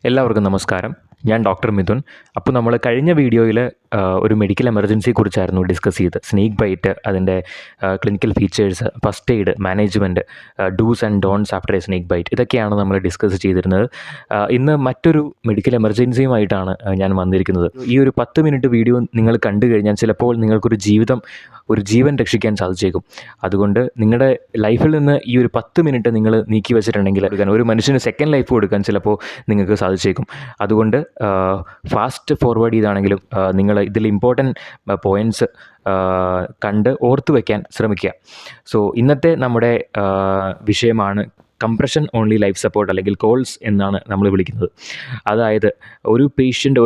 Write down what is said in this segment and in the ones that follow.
എല്ലാവർക്കും നമസ്കാരം. ഞാൻ ഡോക്ടർ മിഥുൻ. അപ്പോൾ നമ്മൾ കഴിഞ്ഞ വീഡിയോയിൽ ഒരു മെഡിക്കൽ എമർജൻസിയെക്കുറിച്ചായിരുന്നു ഡിസ്കസ് ചെയ്തത്. സ്നേക്ക് ബൈറ്റ്, അതിൻ്റെ clinical features, first aid, management, dos and don'ts after A snake bite, ഇതൊക്കെയാണ് നമ്മൾ ഡിസ്കസ് ചെയ്തിരുന്നത്. ഇന്ന് മറ്റൊരു മെഡിക്കൽ എമർജൻസിയുമായിട്ടാണ് ഞാൻ വന്നിരിക്കുന്നത്. ഈ ഒരു 10 മിനിറ്റ് വീഡിയോ നിങ്ങൾ കണ്ടു കഴിഞ്ഞാൽ ചിലപ്പോൾ നിങ്ങൾക്കൊരു ജീവൻ രക്ഷിക്കാൻ സാധിച്ചേക്കും. അതുകൊണ്ട് നിങ്ങളുടെ ലൈഫിൽ നിന്ന് ഈ ഒരു 10 മിനിറ്റ് നിങ്ങൾ നീക്കി വെച്ചിട്ടുണ്ടെങ്കിൽ ഒരു മനുഷ്യന് സെക്കൻഡ് ലൈഫ് കൊടുക്കാൻ ചിലപ്പോൾ നിങ്ങൾക്ക് സാധിച്ചേക്കും. അതുകൊണ്ട് ഫാസ്റ്റ് ഫോർവേഡ് ചെയ്താണെങ്കിലും നിങ്ങൾ ഇതിൽ ഇമ്പോർട്ടൻറ്റ് പോയിൻറ്റ്സ് കണ്ട് ഓർത്തു വയ്ക്കാൻ ശ്രമിക്കുക. സോ ഇന്നത്തെ നമ്മുടെ വിഷയമാണ് കംപ്രഷൻ ഓൺലി ലൈഫ് സപ്പോർട്ട്, അല്ലെങ്കിൽ കോൾസ് എന്നാണ് നമ്മൾ വിളിക്കുന്നത്. അതായത് ഒരു പേഷ്യൻ്റ്,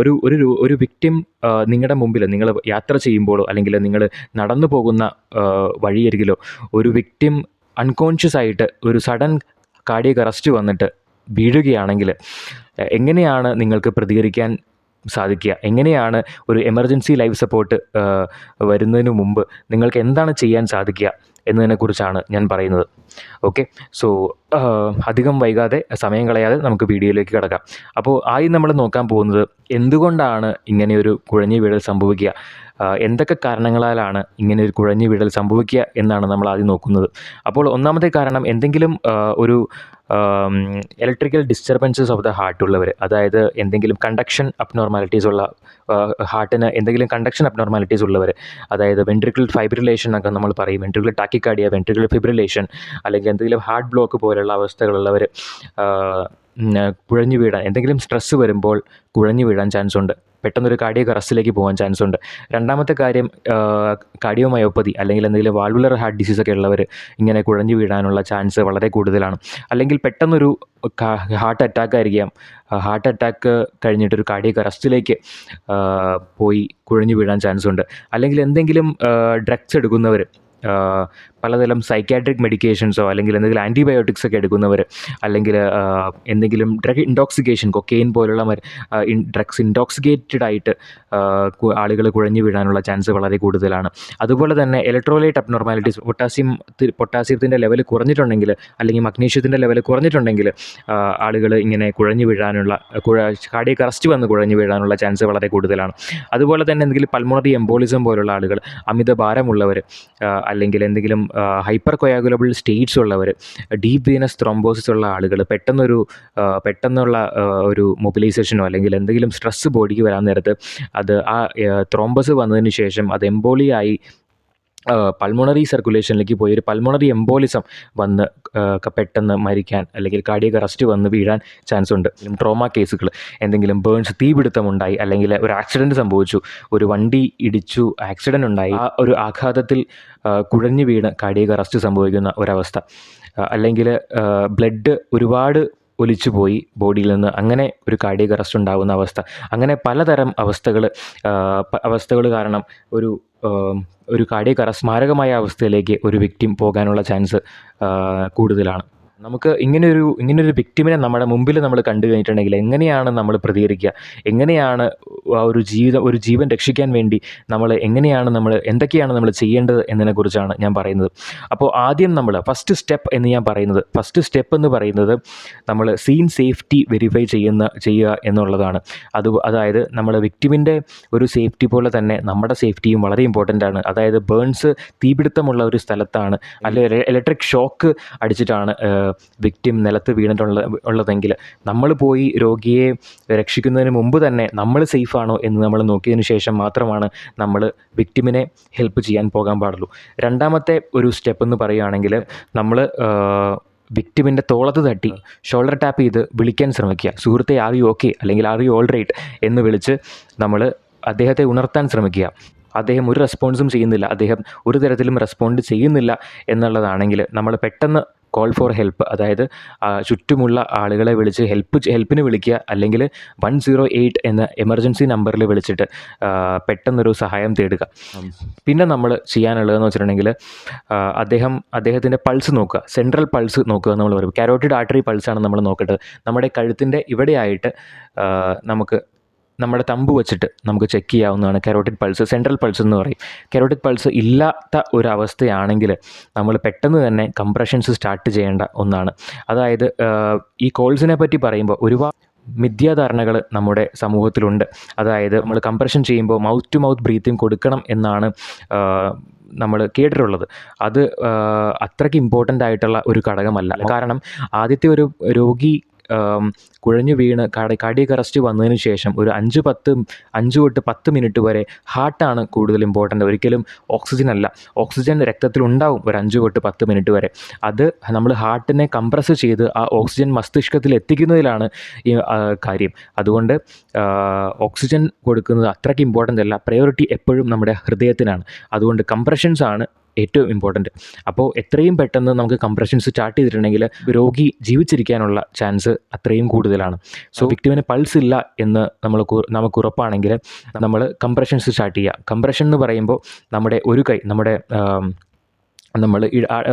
ഒരു വിക്ടിം നിങ്ങളുടെ മുമ്പിൽ നിങ്ങൾ യാത്ര ചെയ്യുമ്പോഴോ അല്ലെങ്കിൽ നിങ്ങൾ നടന്നു പോകുന്ന വഴിയരികിലോ ഒരു വിക്ടിം അൺകോൺഷ്യസ് ആയിട്ട് ഒരു സഡൻ കാർഡിയക് അറസ്റ്റ് വന്നിട്ട് വീഴുകയാണെങ്കിൽ എങ്ങനെയാണ് നിങ്ങൾക്ക് പ്രതികരിക്കാൻ സാധിക്കുക? എങ്ങനെയാണ് ഒരു എമർജൻസി ലൈഫ് സപ്പോർട്ട് വരുന്നതിന് മുമ്പ് നിങ്ങൾക്ക് എന്താണ് ചെയ്യാൻ സാധിക്കുക എന്നതിനെക്കുറിച്ചാണ് ഞാൻ പറയുന്നത്. ഓക്കെ, സോ അധികം വൈകാതെ, സമയം കളയാതെ നമുക്ക് വീഡിയോയിലേക്ക് കിടക്കാം. അപ്പോൾ ആദ്യം നമ്മൾ നോക്കാൻ പോകുന്നത് എന്തുകൊണ്ടാണ് ഇങ്ങനെയൊരു കുഴഞ്ഞു വീഴൽ സംഭവിക്കുക, എന്തൊക്കെ കാരണങ്ങളാലാണ് ഇങ്ങനെ ഒരു കുഴഞ്ഞു വീഴൽ സംഭവിക്കുക എന്നാണ് നമ്മൾ ആദ്യം നോക്കുന്നത്. അപ്പോൾ ഒന്നാമത്തെ കാരണം, എന്തെങ്കിലും ഒരു electrical disturbances of the heart ഉള്ളവർ, അതായത് എന്തെങ്കിലും കണ്ടക്ഷൻ അബ്നോർമാലിറ്റീസ് ഉള്ള ഹാർട്ടിന് എന്തെങ്കിലും കണ്ടക്ഷൻ അബ്നോർമാലിറ്റീസ് ഉള്ളവർ, അതായത് വെൻട്രിക്കിൾ ഫൈബ്രിലേഷൻ എന്നൊക്കെ നമ്മൾ പറയും, വെൻട്രിക്കിൾ ടാക്കിക്കാർഡിയ, വെൻട്രിക്കിൾ ഫിബ്രിലേഷൻ, അല്ലെങ്കിൽ എന്തെങ്കിലും ഹാർട്ട് ബ്ലോക്ക് പോലുള്ള അവസ്ഥകളുള്ളവർ കുഴഞ്ഞു വീഴാൻ, എന്തെങ്കിലും സ്ട്രെസ്സ് വരുമ്പോൾ കുഴഞ്ഞു വീഴാൻ ചാൻസ് ഉണ്ട്, പെട്ടെന്നൊരു കാർഡിയക് അറസ്റ്റിലേക്ക് പോകാൻ ചാൻസ് ഉണ്ട്. രണ്ടാമത്തെ കാര്യം, കാർഡിയോമയോപ്പതി അല്ലെങ്കിൽ എന്തെങ്കിലും വാൽവുലർ ഹാർട്ട് ഡിസീസൊക്കെ ഉള്ളവർ ഇങ്ങനെ കുഴഞ്ഞു വീഴാനുള്ള ചാൻസ് വളരെ കൂടുതലാണ്. അല്ലെങ്കിൽ പെട്ടെന്നൊരു ഹാർട്ട് അറ്റാക്ക് ആയിരിക്കാം, ഹാർട്ട് അറ്റാക്ക് കഴിഞ്ഞിട്ടൊരു കാർഡിയക് അറസ്റ്റിലേക്ക് പോയി കുഴഞ്ഞു വീഴാൻ ചാൻസ് ഉണ്ട്. അല്ലെങ്കിൽ എന്തെങ്കിലും ഡ്രഗ്സ് എടുക്കുന്നവർ, പലതരം സൈക്കാട്രിക് മെഡിക്കേഷൻസോ അല്ലെങ്കിൽ എന്തെങ്കിലും ആൻറ്റിബയോട്ടിക്സ് ഒക്കെ എടുക്കുന്നവർ, അല്ലെങ്കിൽ എന്തെങ്കിലും ഡ്രഗ് ഇൻടോക്സിക്കേഷൻ, കൊക്കെയിൻ പോലുള്ള ഡ്രഗ്സ് ഇൻടോക്സിക്കേറ്റഡ് ആയിട്ട് ആളുകൾ കുഴഞ്ഞു വീഴാനുള്ള ചാൻസ് വളരെ കൂടുതലാണ്. അതുപോലെ തന്നെ ഇലക്ട്രോലൈറ്റ് അബ്നോർമാലിറ്റീസ്, പൊട്ടാസ്യത്തിൻ്റെ ലെവൽ കുറഞ്ഞിട്ടുണ്ടെങ്കിൽ അല്ലെങ്കിൽ മഗ്നീഷ്യത്തിൻ്റെ ലെവൽ കുറഞ്ഞിട്ടുണ്ടെങ്കിൽ ആളുകൾ ഇങ്ങനെ കുഴഞ്ഞു വീഴാനുള്ള, കാർഡിയക് അറസ്റ്റ് വന്ന് കുഴഞ്ഞു വീഴാനുള്ള ചാൻസ് വളരെ കൂടുതലാണ്. അതുപോലെ തന്നെ എന്തെങ്കിലും പൾമോണറി എംബോളിസം പോലുള്ള ആളുകൾ, അമിത ഭാരമുള്ളവർ, അല്ലെങ്കിൽ എന്തെങ്കിലും ഹൈപ്പർ കൊയാഗുലബിൾ സ്റ്റേറ്റ്സ് ഉള്ളവർ, ഡീപ്പ് വീനസ് ത്രോംബോസിസ് ഉള്ള ആളുകൾ, പെട്ടെന്നുള്ള ഒരു മൊബിലൈസേഷനോ അല്ലെങ്കിൽ എന്തെങ്കിലും സ്ട്രെസ്സ് ബോഡിക്ക് വരാൻ നേരത്ത് അത് ആ ത്രോംബസ് വന്നതിന് ശേഷം അത് എംബോളിയായി പൾമോണറി സർക്കുലേഷനിലേക്ക് പോയി ഒരു പൾമോണറി എംബോളിസം വന്ന് പെട്ടെന്ന് മരിക്കാൻ അല്ലെങ്കിൽ കാർഡിയക് അറസ്റ്റ് വന്ന് വീഴാൻ ചാൻസ് ഉണ്ട്. ട്രോമ കേസുകൾ, എന്തെങ്കിലും ബേൺസ്, തീപിടുത്തമുണ്ടായി, അല്ലെങ്കിൽ ഒരു ആക്സിഡൻറ്റ് സംഭവിച്ചു, ഒരു വണ്ടി ഇടിച്ചു, ആക്സിഡൻ്റ് ഉണ്ടായി, ആ ഒരു ആഘാതത്തിൽ കുഴഞ്ഞു വീണ് കാർഡിയക് അറസ്റ്റ് സംഭവിക്കുന്ന ഒരവസ്ഥ, അല്ലെങ്കിൽ ബ്ലഡ് ഒരുപാട് ഒലിച്ചു പോയി ബോഡിയിൽ നിന്ന്, അങ്ങനെ ഒരു കാർഡിയക് അറസ്റ്റ് ഉണ്ടാകുന്ന അവസ്ഥ. അങ്ങനെ പലതരം അവസ്ഥകൾ കാരണം ഒരു കാർഡിയക് അറസ്റ്റ്, മാരകമായ അവസ്ഥയിലേക്ക് ഒരു വിക്ടിം പോകാനുള്ള ചാൻസ് കൂടുതലാണ്. നമുക്ക് ഇങ്ങനൊരു വിക്ടിമിനെ നമ്മുടെ മുമ്പിൽ നമ്മൾ കണ്ടു കഴിഞ്ഞിട്ടുണ്ടെങ്കിൽ എങ്ങനെയാണ് നമ്മൾ പ്രതികരിക്കുക, എങ്ങനെയാണ് ഒരു ജീവൻ രക്ഷിക്കാൻ വേണ്ടി എന്തൊക്കെയാണ് നമ്മൾ ചെയ്യേണ്ടത് എന്നതിനെക്കുറിച്ചാണ് ഞാൻ പറയുന്നത്. അപ്പോൾ ആദ്യം ഫസ്റ്റ് സ്റ്റെപ്പ് എന്ന് പറയുന്നത് നമ്മൾ സീൻ സേഫ്റ്റി വെരിഫൈ ചെയ്യുക എന്നുള്ളതാണ്. അതായത് നമ്മൾ വിക്ടിമിൻ്റെ ഒരു സേഫ്റ്റി പോലെ തന്നെ നമ്മുടെ സേഫ്റ്റിയും വളരെ ഇമ്പോർട്ടൻ്റ് ആണ്. അതായത് ബേൺസ്, തീപിടുത്തമുള്ള ഒരു സ്ഥലത്താണ്, അല്ലെങ്കിൽ ഇലക്ട്രിക് ഷോക്ക് അടിച്ചിട്ടാണ് വിക്ടിം നിലത്ത് വീണിട്ടുള്ളതെങ്കിൽ നമ്മൾ പോയി രോഗിയെ രക്ഷിക്കുന്നതിന് മുമ്പ് തന്നെ നമ്മൾ സേഫാണോ എന്ന് നമ്മൾ നോക്കിയതിന് ശേഷം മാത്രമാണ് നമ്മൾ വിക്ടിമിനെ ഹെൽപ്പ് ചെയ്യാൻ പോകാൻ പാടുള്ളൂ. രണ്ടാമത്തെ ഒരു സ്റ്റെപ്പ് എന്ന് പറയുകയാണെങ്കിൽ, നമ്മൾ വിക്ടിമിൻ്റെ തോളത്ത് തട്ടി ഷോൾഡർ ടാപ്പ് ചെയ്ത് വിളിക്കാൻ ശ്രമിക്കുക. സുഹൃത്തെ, ആർ യു ഓക്കെ, അല്ലെങ്കിൽ ആർ യു ഓൾ റൈറ്റ് എന്ന് വിളിച്ച് നമ്മൾ അദ്ദേഹത്തെ ഉണർത്താൻ ശ്രമിക്കുക. അദ്ദേഹം ഒരു റെസ്പോൺസും ചെയ്യുന്നില്ല, അദ്ദേഹം ഒരു തരത്തിലും റെസ്പോണ്ട് ചെയ്യുന്നില്ല എന്നുള്ളതാണെങ്കിൽ നമ്മൾ പെട്ടെന്ന് കോൾ ഫോർ ഹെൽപ്പ്, അതായത് ചുറ്റുമുള്ള ആളുകളെ വിളിച്ച് ഹെൽപ്പിന് വിളിക്കുക, അല്ലെങ്കിൽ 108 എന്ന എമർജൻസി നമ്പറിൽ വിളിച്ചിട്ട് പെട്ടെന്നൊരു സഹായം തേടുക. പിന്നെ നമ്മൾ ചെയ്യാനുള്ളതെന്ന് വെച്ചിട്ടുണ്ടെങ്കിൽ, അദ്ദേഹത്തിൻ്റെ പൾസ് നോക്കുക, സെൻട്രൽ പൾസ് നോക്കുക. നമ്മൾ പറയും കാരോട്ടിഡ് ആർട്ടറി പൾസാണ് നമ്മൾ നോക്കേണ്ടത്. നമ്മുടെ കഴുത്തിൻ്റെ ഇവിടെയായിട്ട് നമുക്ക് നമ്മുടെ തമ്പ് വെച്ചിട്ട് നമുക്ക് ചെക്ക് ചെയ്യാവുന്നതാണ് കരോട്ടിഡ് പൾസ്, സെൻട്രൽ പൾസ് എന്ന് പറയും. കരോട്ടിഡ് പൾസ് ഇല്ലാത്ത ഒരവസ്ഥയാണെങ്കിൽ നമ്മൾ പെട്ടെന്ന് തന്നെ കംപ്രഷൻസ് സ്റ്റാർട്ട് ചെയ്യേണ്ട ഒന്നാണ്. അതായത് ഈ കോൾസിനെ പറ്റി പറയുമ്പോൾ ഒരുപാട് മിഥ്യാധാരണകൾ നമ്മുടെ സമൂഹത്തിലുണ്ട്. അതായത് നമ്മൾ കംപ്രഷൻ ചെയ്യുമ്പോൾ മൗത്ത് ടു മൗത്ത് ബ്രീത്തിങ് കൊടുക്കണം എന്നാണ് നമ്മൾ കേട്ടിട്ടുള്ളത്. അത് അത്രയ്ക്ക് ഇമ്പോർട്ടൻ്റ് ആയിട്ടുള്ള ഒരു ഘടകമല്ല. കാരണം ആദ്യത്തെ ഒരു രോഗി കുഴഞ്ഞു വീണ് കാർഡിയക് അറസ്റ്റ് വന്നതിന് ശേഷം ഒരു 5 തൊട്ട് 10 മിനിറ്റ് വരെ ഹാർട്ടാണ് കൂടുതൽ ഇമ്പോർട്ടൻ്റ്, ഒരിക്കലും ഓക്സിജൻ അല്ല. ഓക്സിജൻ രക്തത്തിലുണ്ടാവും ഒരു 5 തൊട്ട് 10 മിനിറ്റ് വരെ. അത് നമ്മൾ ഹാർട്ടിനെ കംപ്രസ് ചെയ്ത് ആ ഓക്സിജൻ മസ്തിഷ്കത്തിൽ എത്തിക്കുന്നതിലാണ് ഈ കാര്യം. അതുകൊണ്ട് ഓക്സിജൻ കൊടുക്കുന്നത് അത്രയ്ക്ക് ഇമ്പോർട്ടൻ്റ് അല്ല. പ്രയോറിറ്റി എപ്പോഴും നമ്മുടെ ഹൃദയത്തിനാണ്. അതുകൊണ്ട് കംപ്രഷൻസ് ആണ് ഏറ്റവും ഇമ്പോർട്ടൻറ്റ്. അപ്പോൾ എത്രയും പെട്ടെന്ന് നമുക്ക് കംപ്രഷൻസ് സ്റ്റാർട്ട് ചെയ്തിട്ടുണ്ടെങ്കിൽ രോഗി ജീവിച്ചിരിക്കാനുള്ള ചാൻസ് അത്രയും കൂടുതലാണ്. സോ വിക്ടിമിന് പൾസ് ഇല്ല എന്ന് നമുക്ക് ഉറപ്പാണെങ്കിൽ നമ്മൾ കംപ്രഷൻസ് സ്റ്റാർട്ട് ചെയ്യുക. കംപ്രഷൻ എന്ന് പറയുമ്പോൾ നമ്മുടെ ഒരു കൈ നമ്മൾ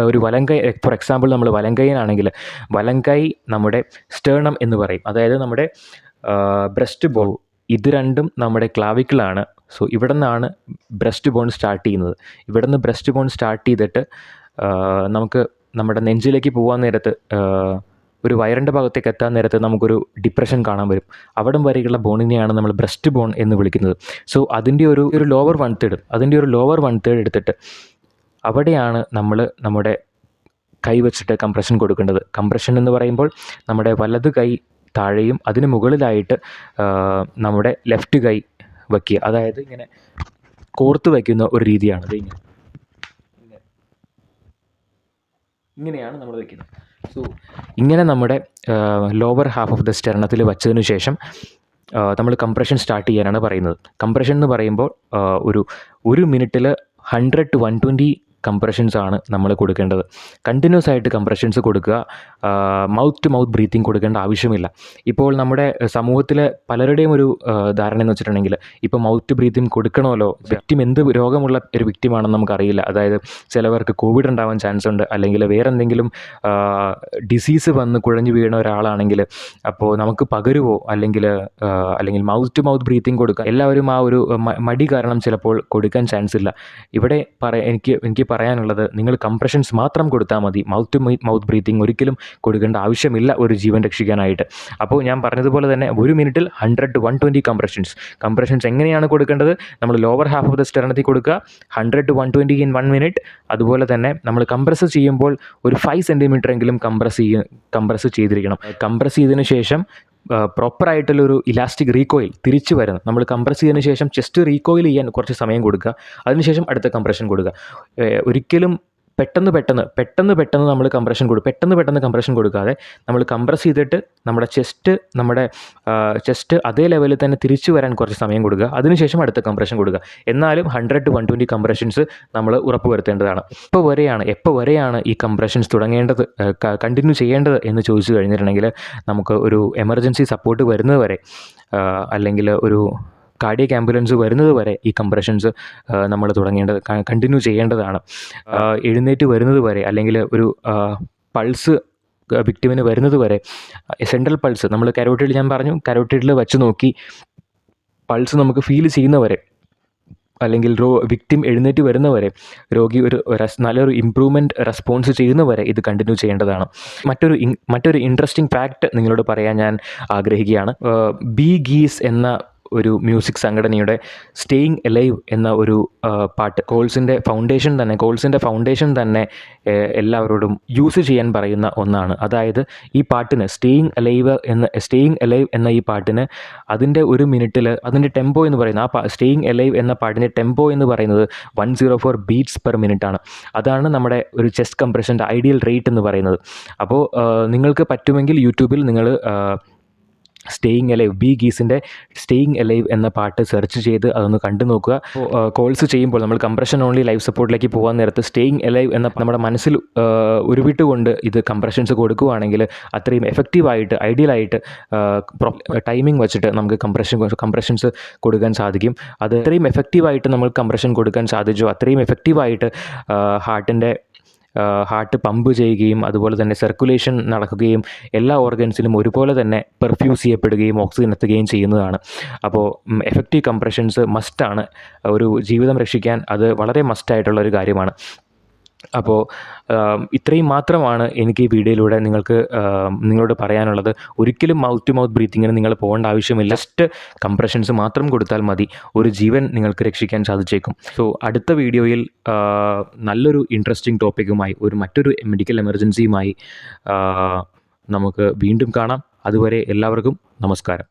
ഒരു വലങ്കൈ, ഫോർ എക്സാമ്പിൾ നമ്മൾ വലങ്കൈനാണെങ്കിൽ വലങ്കൈ നമ്മുടെ സ്റ്റേർണം എന്ന് പറയും. അതായത് നമ്മുടെ ബ്രസ്റ്റ് ബോൺ, ഇത് രണ്ടും നമ്മുടെ ക്ലാവിക്കിളാണ്. സോ ഇവിടെ നിന്നാണ് ബ്രസ്റ്റ് ബോൺ സ്റ്റാർട്ട് ചെയ്യുന്നത്. ഇവിടെ നിന്ന് ബ്രസ്റ്റ് ബോൺ സ്റ്റാർട്ട് ചെയ്തിട്ട് നമുക്ക് നമ്മുടെ നെഞ്ചിലേക്ക് പോകാൻ നേരത്ത്, ഒരു വയറിൻ്റെ ഭാഗത്തേക്ക് എത്താൻ നേരത്ത് നമുക്കൊരു ഡിപ്രഷൻ കാണാൻ വരും. അവിടം വരെയുള്ള ബോണിനെയാണ് നമ്മൾ ബ്രസ്റ്റ് ബോൺ എന്ന് വിളിക്കുന്നത്. സോ അതിൻ്റെ ഒരു ലോവർ 1/3 എടുത്തിട്ട് അവിടെയാണ് നമ്മൾ നമ്മുടെ കൈ വെച്ചിട്ട് കംപ്രഷൻ കൊടുക്കേണ്ടത്. കംപ്രഷൻ എന്ന് പറയുമ്പോൾ നമ്മുടെ വലത് കൈ താഴെയും അതിന് മുകളിലായിട്ട് നമ്മുടെ ലെഫ്റ്റ് കൈ വയ്ക്കുക. അതായത് ഇങ്ങനെ കോർത്ത് വയ്ക്കുന്ന ഒരു രീതിയാണ്. അത് ഇങ്ങനെയാണ് നമ്മൾ വയ്ക്കുന്നത്. സോ ഇങ്ങനെ നമ്മുടെ ലോവർ ഹാഫ് ഓഫ് ദ സ്റ്റെർണത്തിൽ വച്ചതിന് ശേഷം നമ്മൾ കംപ്രഷൻ സ്റ്റാർട്ട് ചെയ്യാനാണ് പറയുന്നത്. കംപ്രഷൻ എന്ന് പറയുമ്പോൾ ഒരു മിനിറ്റിൽ 100 to 120 കംപ്രഷൻസ് ആണ് നമ്മൾ കൊടുക്കേണ്ടത്. കണ്ടിന്യൂസ് ആയിട്ട് കംപ്രഷൻസ് കൊടുക്കുക. മൗത്ത് ടു മൗത്ത് ബ്രീത്തിങ് കൊടുക്കേണ്ട ആവശ്യമില്ല. ഇപ്പോൾ നമ്മുടെ സമൂഹത്തിൽ പലരുടെയും ഒരു ധാരണ എന്ന് വെച്ചിട്ടുണ്ടെങ്കിൽ ഇപ്പോൾ മൗത്ത് ബ്രീത്തിങ് കൊടുക്കണമല്ലോ, വിക്ടിം എന്ത് രോഗമുള്ള ഒരു വിക്ടിമാണെന്ന് നമുക്കറിയില്ല. അതായത് ചിലവർക്ക് കോവിഡ് ഉണ്ടാവാൻ ചാൻസ് ഉണ്ട്, അല്ലെങ്കിൽ വേറെ എന്തെങ്കിലും ഡിസീസ് വന്ന് കുഴഞ്ഞു വീണ ഒരാളാണെങ്കിൽ അപ്പോൾ നമുക്ക് പകരുവോ, അല്ലെങ്കിൽ മൗത്ത് ടു മൗത്ത് ബ്രീത്തിങ് കൊടുക്കുക. എല്ലാവരും ആ ഒരു മടി കാരണം ചിലപ്പോൾ കൊടുക്കാൻ ചാൻസ് ഇല്ല. ഇവിടെ എനിക്ക് പറയാനുള്ളത്, നിങ്ങൾ കംപ്രഷൻസ് മാത്രം കൊടുത്താൽ മതി. മൗത്ത് ടു മൗത്ത് ബ്രീത്തിങ് ഒരിക്കലും കൊടുക്കേണ്ട ആവശ്യമില്ല ഒരു ജീവൻ രക്ഷിക്കാനായിട്ട്. അപ്പോൾ ഞാൻ പറഞ്ഞതുപോലെ തന്നെ ഒരു മിനിറ്റിൽ 100 to 120 കംപ്രഷൻസ് എങ്ങനെയാണ് കൊടുക്കേണ്ടത്? നമ്മൾ ലോവർ ഹാഫ് ഓഫ് ദ സ്റ്റെർണത്തിൽ കൊടുക്കുക, 100 to 120 in 1 minute. അതുപോലെ തന്നെ നമ്മൾ കംപ്രസ് ചെയ്യുമ്പോൾ ഒരു 5 സെൻറ്റിമീറ്റർ എങ്കിലും കംപ്രസ് ചെയ്തിരിക്കണം. കംപ്രസ് ചെയ്തതിന് ശേഷം പ്രോപ്പറായിട്ടുള്ളൊരു ഇലാസ്റ്റിക് റീകോയിൽ തിരിച്ചു വരുന്നത്. നമ്മൾ കംപ്രസ് ചെയ്തതിന് ശേഷം ചെസ്റ്റ് റീകോയിൽ ചെയ്യാൻ കുറച്ച് സമയം കൊടുക്കുക. അതിനുശേഷം അടുത്ത കംപ്രഷൻ കൊടുക്കുക. ഒരിക്കലും പെട്ടെന്ന് നമ്മൾ പെട്ടെന്ന് കംപ്രഷൻ കൊടുക്കാതെ നമ്മൾ കംപ്രസ് ചെയ്തിട്ട് നമ്മുടെ ചെസ്റ്റ് അതേ ലെവലിൽ തന്നെ തിരിച്ചു വരാൻ കുറച്ച് സമയം കൊടുക്കുക. അതിനുശേഷം അടുത്ത കംപ്രഷൻ കൊടുക്കുക. എന്നാലും 100 to 120 കംപ്രഷൻസ് നമ്മൾ ഉറപ്പുവരുത്തേണ്ടതാണ്. എപ്പോൾ വരെയാണ് ഈ കംപ്രഷൻസ് തുടങ്ങേണ്ടത്, കണ്ടിന്യൂ ചെയ്യേണ്ടത് എന്ന് ചോദിച്ചു കഴിഞ്ഞിട്ടുണ്ടെങ്കിൽ നമുക്ക് ഒരു എമർജൻസി സപ്പോർട്ട് വരുന്നത് വരെ, അല്ലെങ്കിൽ ഒരു കാർഡിയക് ആംബുലൻസ് വരുന്നത് വരെ ഈ കംപ്രഷൻസ് നമ്മൾ കണ്ടിന്യൂ ചെയ്യേണ്ടതാണ്. എഴുന്നേറ്റ് വരുന്നത് വരെ, അല്ലെങ്കിൽ ഒരു പൾസ് വിക്ടിമിന് വരുന്നത് വരെ, സെൻട്രൽ പൾസ് നമ്മൾ കരോട്ടിഡിൽ വച്ച് നോക്കി പൾസ് നമുക്ക് ഫീൽ ചെയ്യുന്നവരെ, അല്ലെങ്കിൽ വിക്ടിം എഴുന്നേറ്റ് വരുന്നവരെ, രോഗി നല്ലൊരു ഇമ്പ്രൂവ്മെൻറ്റ് റെസ്പോൺസ് ചെയ്യുന്നവരെ ഇത് കണ്ടിന്യൂ ചെയ്യേണ്ടതാണ്. മറ്റൊരു ഇൻട്രസ്റ്റിംഗ് ഫാക്റ്റ് നിങ്ങളോട് പറയാൻ ഞാൻ ആഗ്രഹിക്കുകയാണ്. ബി ഗീസ് എന്ന ഒരു മ്യൂസിക് സംഘടനയുടെ സ്റ്റേയിങ് എലൈവ് എന്ന ഒരു പാട്ട് കോൾസിൻ്റെ ഫൗണ്ടേഷൻ തന്നെ എല്ലാവരോടും യൂസ് ചെയ്യാൻ പറയുന്ന ഒന്നാണ്. അതായത് ഈ പാട്ടിന് സ്റ്റേയിങ് എലൈവ് എന്ന ഈ പാട്ടിന് അതിൻ്റെ ഒരു മിനിറ്റിൽ അതിൻ്റെ ടെമ്പോ എന്ന് പറയുന്നത്, സ്റ്റേയിങ് എലൈവ് എന്ന പാട്ടിൻ്റെ ടെമ്പോ എന്ന് പറയുന്നത് 104 ബീറ്റ്സ് പെർ മിനിറ്റ് ആണ്. അതാണ് നമ്മുടെ ഒരു ചെസ്റ്റ് കംപ്രഷൻ്റെ ഐഡിയൽ റേറ്റ് എന്ന് പറയുന്നത്. അപ്പോൾ നിങ്ങൾക്ക് പറ്റുമെങ്കിൽ യൂട്യൂബിൽ നിങ്ങൾ സ്റ്റേയിങ് എലൈവ്, ബി ഗീസിൻ്റെ സ്റ്റേയിങ് എലൈവ് എന്ന പാട്ട് സെർച്ച് ചെയ്ത് അതൊന്ന് കണ്ടു നോക്കുക. കോൾസ് ചെയ്യുമ്പോൾ നമ്മൾ കംപ്രഷൻ ഓൺലി ലൈഫ് സപ്പോർട്ടിലേക്ക് പോകാൻ നേരത്ത് സ്റ്റേയിങ് എലൈവ് എന്ന നമ്മുടെ മനസ്സിൽ ഉരുവിട്ടുകൊണ്ട് ഇത് കംപ്രഷൻസ് കൊടുക്കുകയാണെങ്കിൽ അത്രയും എഫക്റ്റീവായിട്ട്, ഐഡിയലായിട്ട് ടൈമിംഗ് വെച്ചിട്ട് നമുക്ക് കംപ്രഷൻസ് കൊടുക്കാൻ സാധിക്കും. അത് അത്രയും എഫക്റ്റീവായിട്ട് നമ്മൾ കംപ്രഷൻ കൊടുക്കാൻ സാധിച്ചോ അത്രയും എഫക്റ്റീവായിട്ട് ഹാർട്ട് പമ്പ് ചെയ്യുകയും അതുപോലെ തന്നെ സർക്കുലേഷൻ നടക്കുകയും എല്ലാ ഓർഗൻസിലും ഒരുപോലെ തന്നെ പെർഫ്യൂസ് ചെയ്യപ്പെടുകയും ഓക്സിജൻ എത്തുകയും ചെയ്യുന്നതാണ്. അപ്പോൾ എഫക്റ്റീവ് കംപ്രഷൻസ് മസ്റ്റാണ്. ഒരു ജീവിതം രക്ഷിക്കാൻ അത് വളരെ മസ്റ്റായിട്ടുള്ളൊരു കാര്യമാണ്. അപ്പോൾ ഇത്രയും മാത്രമാണ് എനിക്ക് ഈ വീഡിയോയിലൂടെ നിങ്ങളോട് പറയാനുള്ളത്. ഒരിക്കലും മൗത്ത് ടു മൗത്ത് ബ്രീത്തിങ്ങിന് നിങ്ങൾ പോകേണ്ട ആവശ്യമില്ല. ജസ്റ്റ് കംപ്രഷൻസ് മാത്രം കൊടുത്താൽ മതി, ഒരു ജീവൻ നിങ്ങൾക്ക് രക്ഷിക്കാൻ സാധിച്ചേക്കും. സോ അടുത്ത വീഡിയോയിൽ നല്ലൊരു ഇൻട്രസ്റ്റിംഗ് ടോപ്പിക്കുമായി മറ്റൊരു മെഡിക്കൽ എമർജൻസിയുമായി നമുക്ക് വീണ്ടും കാണാം. അതുവരെ എല്ലാവർക്കും നമസ്കാരം.